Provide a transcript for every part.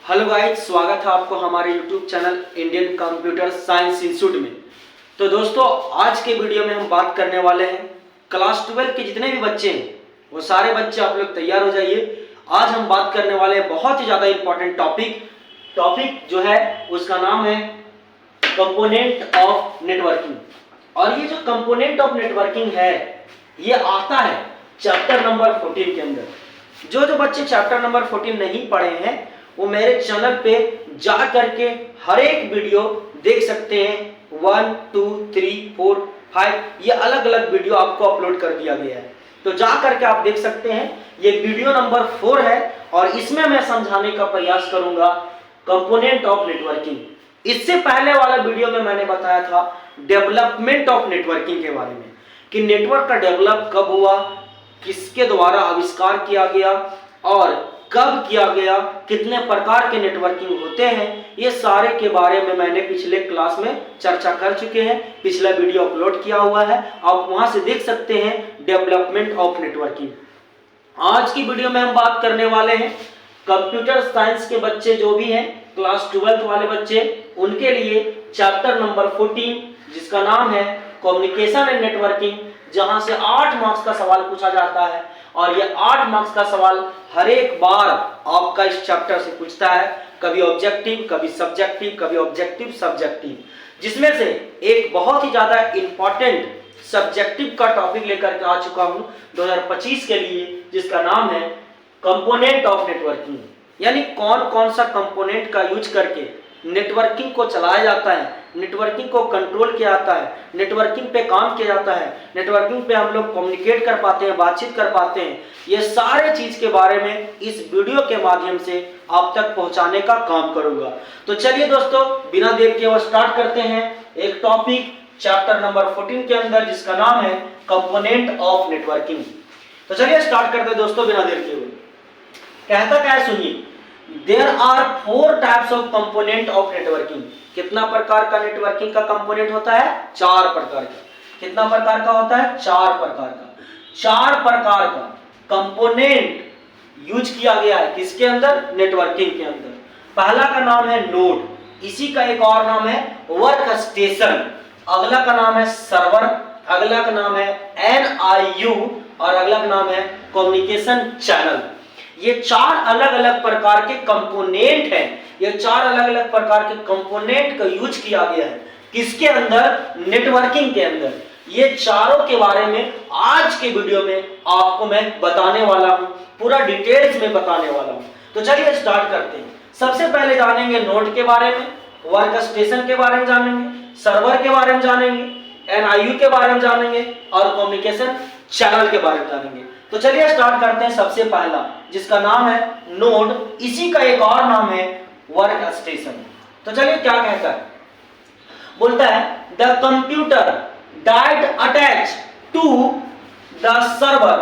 Hello guys, स्वागत है आपको हमारे YouTube channel Indian computer science institute में। तो दोस्तों, आज के वीडियो में हम बात करने वाले हैं क्लास 12 के जितने भी बच्चे हैं वो सारे बच्चे आप लोग तैयार हो जाइए। आज हम बात करने वाले हैं बहुत ही ज़्यादा इंपॉर्टेंट टॉपिक जो है उसका नाम है कंपोनेंट ऑफ नेटवर्किंग। और ये जो कंपोनेंट ऑफ नेटवर्किंग है ये आता है चैप्टर नंबर 14 के अंदर। जो बच्चे चैप्टर नंबर 14 नहीं पढ़े हैं वो मेरे चैनल पे जा करके हर एक वीडियो देख सकते हैं। 1, 2, 3, 4, 5 ये अलग अलग वीडियो आपको अपलोड कर दिया गया है, तो जा करके आप देख सकते हैं। ये वीडियो नंबर 4 है और इसमें मैं समझाने का प्रयास करूंगा कंपोनेंट ऑफ नेटवर्किंग। इससे पहले वाला वीडियो में मैंने बताया था डेवलपमेंट ऑफ नेटवर्किंग के बारे में कि नेटवर्क का डेवलप कब हुआ, किसके द्वारा आविष्कार किया गया और कब किया गया, कितने प्रकार के नेटवर्किंग होते हैं, ये सारे के बारे में मैंने पिछले क्लास में चर्चा कर चुके हैं। पिछला वीडियो अपलोड किया हुआ है, आप वहां से देख सकते हैं डेवलपमेंट ऑफ नेटवर्किंग। आज की वीडियो में हम बात करने वाले हैं कंप्यूटर साइंस के बच्चे जो भी हैं, क्लास 12 वाले बच्चे, उनके लिए चैप्टर नंबर 14 जिसका नाम है कम्युनिकेशन एंड नेटवर्किंग, जहां से 8 मार्क्स का सवाल पूछा जाता है। और ये 8 मार्क्स का सवाल हर एक बार आपका इस चैप्टर से पूछता है, कभी ऑब्जेक्टिव, कभी सब्जेक्टिव, कभी ऑब्जेक्टिव सब्जेक्टिव, जिसमें से एक बहुत ही ज्यादा इंपॉर्टेंट सब्जेक्टिव का टॉपिक लेकर के आ चुका हूं 2025 के लिए, जिसका नाम है कंपोनेंट ऑफ नेटवर्किंग। यानी कौन कौन सा कंपोनेंट का यूज करके नेटवर्किंग को चलाया जाता है, नेटवर्किंग को कंट्रोल किया जाता है, नेटवर्किंग पे काम किया जाता है, नेटवर्किंग पे हम लोग कम्युनिकेट कर पाते हैं, बातचीत कर पाते हैं। ये सारे चीज के बारे में इस वीडियो के माध्यम से आप तक पहुंचाने का काम करूंगा। तो चलिए दोस्तों, बिना देर के वो स्टार्ट करते हैं एक टॉपिक चैप्टर नंबर 14 के अंदर जिसका नाम है कंपोनेंट ऑफ नेटवर्किंग। तो चलिए स्टार्ट करते हैं दोस्तों बिना देर के हुए। कहता क्या है सुनिए, there are 4 types of component of networking. कितना प्रकार का नेटवर्किंग का कंपोनेंट होता है? 4 प्रकार का। कितना प्रकार का होता है? 4 प्रकार का। 4 प्रकार का कंपोनेंट यूज किया गया है किसके अंदर? नेटवर्किंग के अंदर। पहला का नाम है नोड, इसी का एक और नाम है वर्क स्टेशन, अगला का नाम है सर्वर, अगला का नाम है NIU और अगला का नाम है कम्युनिकेशन चैनल। ये 4 अलग अलग प्रकार के कंपोनेंट हैं। ये 4 अलग अलग प्रकार के कंपोनेंट का यूज किया गया है किसके अंदर? नेटवर्किंग के अंदर। ये चारों के बारे में आज के वीडियो में आपको मैं बताने वाला हूं, पूरा डिटेल्स में बताने वाला हूं। तो चलिए स्टार्ट करते हैं। सबसे पहले जानेंगे नोड के बारे में, वर्क स्टेशन के बारे में जानेंगे, सर्वर के बारे में जानेंगे, NIU के बारे में जानेंगे और कम्युनिकेशन चैनल के बारे में जानेंगे। तो चलिए स्टार्ट करते हैं। सबसे पहला जिसका नाम है नोड, इसी का एक और नाम है वर्क स्टेशन। तो चलिए क्या कहता है, बोलता है the computer that attach to the server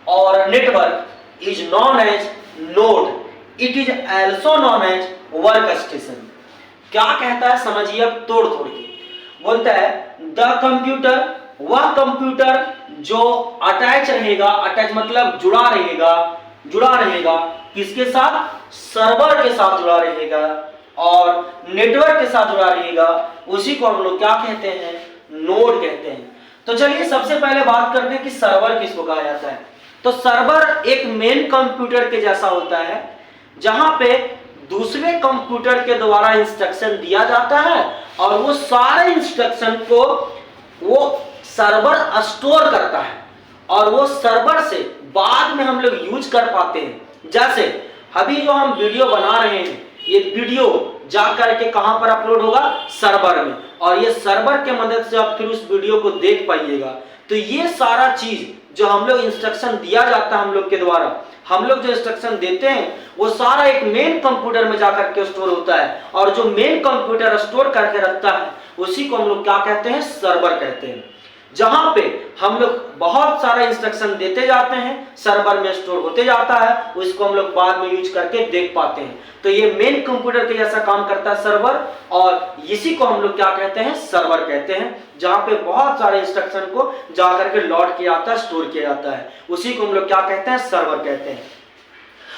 और network is known as node, it is also known as workstation. क्या कहता है समझिए अब तोड़ तोड़ के। बोलता है द कंप्यूटर, वह कंप्यूटर जो अटैच रहेगा, अटैच मतलब जुड़ा रहेगा किसके साथ? सर्वर के साथ जुड़ा रहेगा और नेटवर्क के साथ जुड़ा रहेगा, उसी को हम लोग क्या कहते हैं? नोड कहते हैं। तो चलिए सबसे पहले बात करते हैं कि सर्वर किसको कहा जाता है। तो सर्वर एक मेन कंप्यूटर के जैसा होता है जहां पे दूसरे कंप्यूटर के द्वारा इंस्ट्रक्शन दिया जाता है और वो सारे इंस्ट्रक्शन को वो सर्वर स्टोर करता है और वो सर्वर से बाद में हम लोग यूज कर पाते हैं। जैसे अभी जो हम वीडियो बना रहे हैं, ये वीडियो जा करके कहां पर अपलोड होगा? सर्वर में, और ये सर्वर के मदद से आप फिर उस वीडियो को देख पाइएगा। तो ये सारा चीज जो हम लोग इंस्ट्रक्शन दिया जाता है हम लोग के द्वारा, हम लोग जो इंस्ट्रक्शन देते हैं वो सारा एक मेन कंप्यूटर में जाकर के स्टोर होता है और जो मेन कंप्यूटर स्टोर करके रखता है उसी को हम लोग क्या कहते हैं? सर्वर कहते हैं। जहां पे हम लोग बहुत सारा इंस्ट्रक्शन देते जाते हैं, सर्वर में स्टोर होते जाता है, उसको हम लोग बाद में यूज करके देख पाते हैं। तो ये मेन कंप्यूटर के जैसा काम करता है सर्वर, और इसी को हम लोग क्या कहते हैं? सर्वर कहते हैं, जहां पे बहुत सारे इंस्ट्रक्शन को जाकर के लोड किया जाता है, स्टोर किया जाता है, उसी को हम लोग क्या कहते हैं? सर्वर कहते हैं।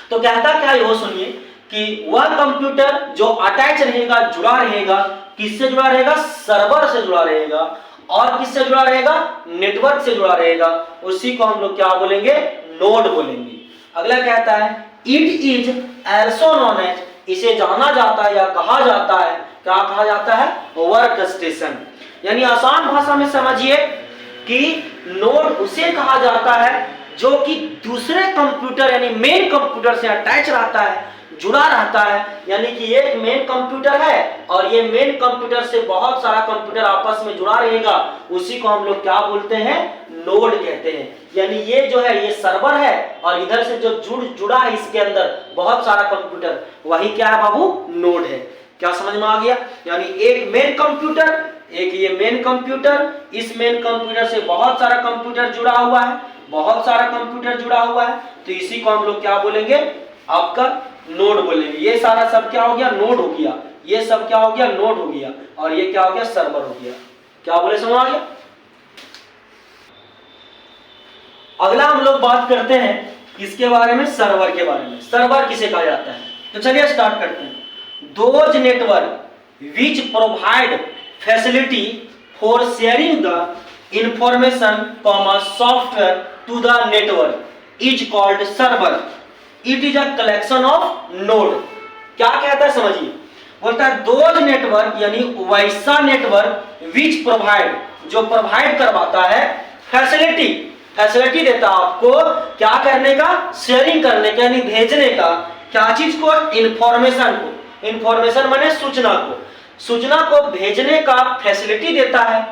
तो कहता क्या है वो सुनिए कि वह कंप्यूटर जो अटैच रहेगा, जुड़ा रहेगा, किससे जुड़ा रहेगा? सर्वर से जुड़ा रहेगा। और किससे जुड़ा रहेगा? नेटवर्क से जुड़ा रहेगा। उसी को हम लोग क्या बोलेंगे? नोड बोलेंगे। अगला कहता है it is also known as, इसे जाना जाता है या कहा जाता है, क्या कहा जाता है? Work station. यानी आसान भाषा में समझिए कि नोड उसे कहा जाता है जो कि दूसरे कंप्यूटर यानी मेन कंप्यूटर से अटैच रहता है, जुड़ा रहता है। यानी कि एक मेन कंप्यूटर है और ये मेन कंप्यूटर से बहुत सारा कंप्यूटर आपस में जुड़ा रहेगा, उसी को हम लोग क्या बोलते हैं? नोड कहते हैं। यानी ये जो है ये सर्वर है और इधर से जो जुड़ा है इसके अंदर बहुत सारा कंप्यूटर, वही क्या है बाबू? नोड है। क्या समझ में आ गया? यानी एक मेन कंप्यूटर, एक ये मेन कंप्यूटर, इस मेन कंप्यूटर से बहुत सारा कंप्यूटर जुड़ा हुआ है, बहुत सारा कंप्यूटर जुड़ा हुआ है, तो इसी को हम लोग क्या बोलेंगे? आपका नोड बोलेंगे। ये सारा सब क्या हो गया? नोड हो गया। ये सब क्या हो गया? नोड हो गया। और ये क्या हो गया? सर्वर हो गया। क्या बोले? समझ आ गया? अगला हम लोग बात करते हैं किसके बारे में? सर्वर के बारे में। सर्वर किसे कहा जाता है? तो चलिए स्टार्ट करते हैं। Those network which provide facility for sharing the information comma software to the network is called server. It is a collection of node. क्या कहता है समझिए, बोलता है दोज नेटवर्क यानी वैसा नेटवर्क विच प्रोवाइड, जो प्रोवाइड करवाता है फैसिलिटी, फैसिलिटी देता है आपको क्या करने का? शेयरिंग करने का, यानी भेजने का। क्या चीज को? इंफॉर्मेशन को। इंफॉर्मेशन माने सूचना को। सूचना को भेजने का फैसिलिटी देता है।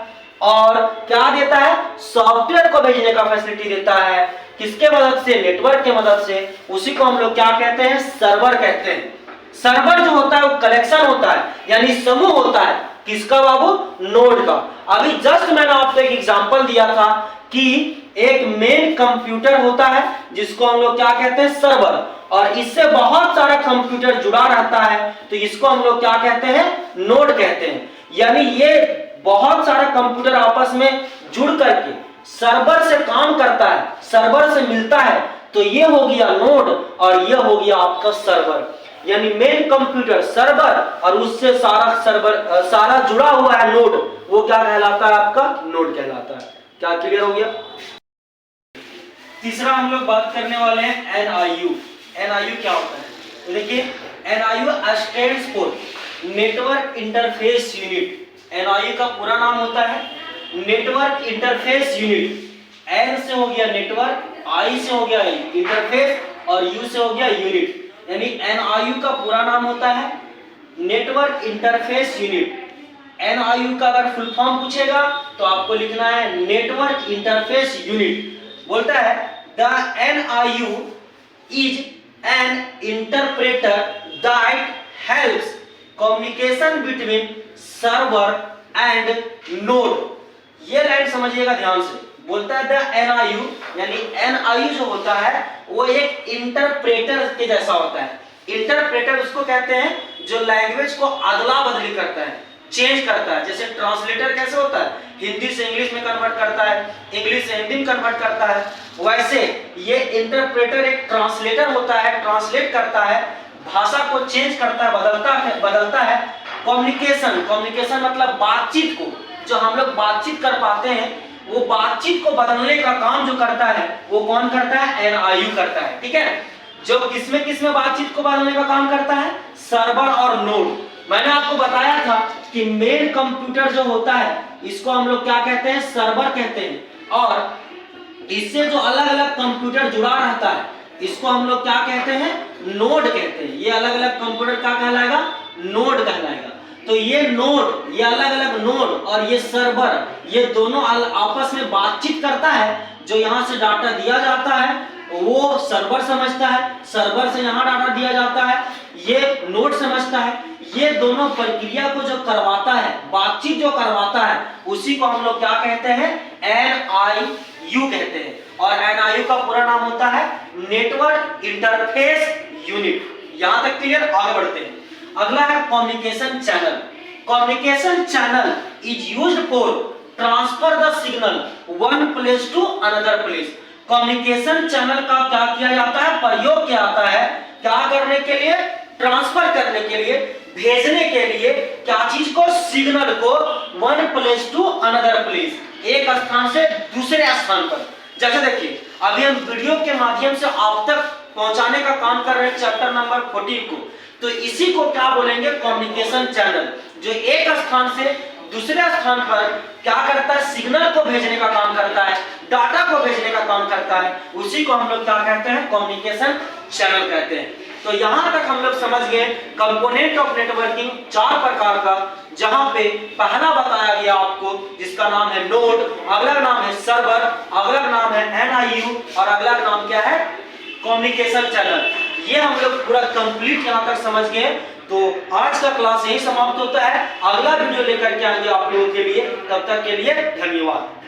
और क्या देता है? सॉफ्टवेयर को भेजने का फैसिलिटी देता है। किसके मदद से? नेटवर्क के मदद से। उसी को हम लोग क्या कहते हैं? सर्वर कहते हैं। सर्वर जो होता है वो कलेक्शन होता है, यानी समूह होता है। किसका बाबू? नोड का। अभी जस्ट मैंने आपको एक एग्जांपल दिया था कि एक मेन कंप्यूटर होता है जिसको हम लोग क्या कहते हैं? सर्वर। और इससे बहुत सारा कंप्यूटर जुड़ा रहता है, तो इसको हम लोग क्या कहते हैं? नोड कहते हैं। यानी ये बहुत सारा कंप्यूटर आपस में जुड़ करके सर्वर से काम करता है, सर्वर से मिलता है, तो ये हो गया नोड और ये हो गया आपका सर्वर। यानी मेन कंप्यूटर सर्वर और उससे सारा सर्वर सारा जुड़ा हुआ है नोड, वो क्या कहलाता है? आपका नोड कहलाता है। क्या क्लियर हो गया? तीसरा हम लोग बात करने वाले हैं एनआईयू। एनआईयू क्या होता है? तो देखिए NIU stands for network interface unit. NIU का पूरा नाम होता है नेटवर्क इंटरफेस यूनिट। एन से हो गया नेटवर्क, आई से हो गया इंटरफेस और यू से हो गया यूनिट। यानी एनआईयू का पूरा नाम होता है नेटवर्क इंटरफेस यूनिट। एनआईयू का अगर फुल फॉर्म पूछेगा तो आपको लिखना है नेटवर्क इंटरफेस यूनिट। बोलता है the NIU is an interpreter that helps communication between server and node. ये लाइन समझिएगा ध्यान से। बोलता है द एनआईयू यानी एनआईयू जो होता है वो एक इंटरप्रेटर के जैसा होता है। इंटरप्रेटर उसको कहते हैं जो लैंग्वेज को अदला बदली करता है, चेंज करता है। जैसे ट्रांसलेटर कैसे होता है? हिंदी से इंग्लिश में कन्वर्ट करता है, इंग्लिश से हिंदी में कन्वर्ट करता है, वैसे ये इंटरप्रेटर एक ट्रांसलेटर होता है, ट्रांसलेट करता है, भाषा को चेंज करता है, बदलता है। कम्युनिकेशन मतलब बातचीत को, जो हम लोग बातचीत कर पाते हैं वो बातचीत को बदलने का काम जो करता है वो कौन करता है? एनआईयू करता है। ठीक है, जो किसमें बातचीत को बदलने का काम करता है? सर्वर और नोड। मैंने आपको बताया था कि मेन कंप्यूटर जो होता है इसको हम लोग क्या कहते हैं? सर्वर कहते हैं। और इससे जो अलग अलग कंप्यूटर जुड़ा रहता है इसको हम लोग क्या कहते हैं? नोड कहते हैं। ये अलग अलग कंप्यूटर क्या कहलाएगा? नोड कहलाएगा। तो ये नोड, ये अलग अलग नोड और ये सर्वर, ये दोनों आपस में बातचीत करता है। जो यहाँ से डाटा दिया जाता है वो सर्वर समझता है, सर्वर से यहाँ डाटा दिया जाता है ये नोड समझता है। ये दोनों प्रक्रिया को जो करवाता है, बातचीत जो करवाता है, उसी को हम लोग क्या कहते हैं? एनआईयू कहते हैं। और एनआईयू का पूरा नाम होता है नेटवर्क इंटरफेस यूनिट। यहां तक क्लियर? आगे बढ़ते हैं। अगला है communication channel. Communication channel is used for transfer the signal one place to another place. Communication channel का क्या किया जाता है? प्रयोग किया जाता है क्या करने के लिए? ट्रांसफर करने के लिए, भेजने के लिए क्या चीज को, सिग्नल को one place to another place, एक स्थान से दूसरे स्थान पर। जैसे देखिए अभी हम वीडियो के माध्यम से आप तक पहुंचाने का काम कर रहे हैं चैप्टर नंबर 14 को, तो इसी को क्या बोलेंगे, कम्युनिकेशन चैनल, जो एक स्थान से दूसरे स्थान पर क्या करता है, सिग्नल को भेजने का काम करता है, डाटा को भेजने का काम करता है, उसी को हम लोग क्या कहते हैं, कम्युनिकेशन चैनल कहते हैं। तो यहां तक हम लोग समझ गए कंपोनेंट ऑफ नेटवर्किंग 4 प्रकार का, जहां पे पहला बताया गया आपको जिसका नाम है नोड, अगला नाम है सर्वर, अगला नाम है NIU और अगला नाम क्या है, कम्युनिकेशन चैनल। ये हम लोग पूरा कंप्लीट यहां तक समझ गए। तो आज का क्लास यही समाप्त होता है, अगला वीडियो लेकर के आएंगे आप लोगों के लिए, तब तक के लिए धन्यवाद।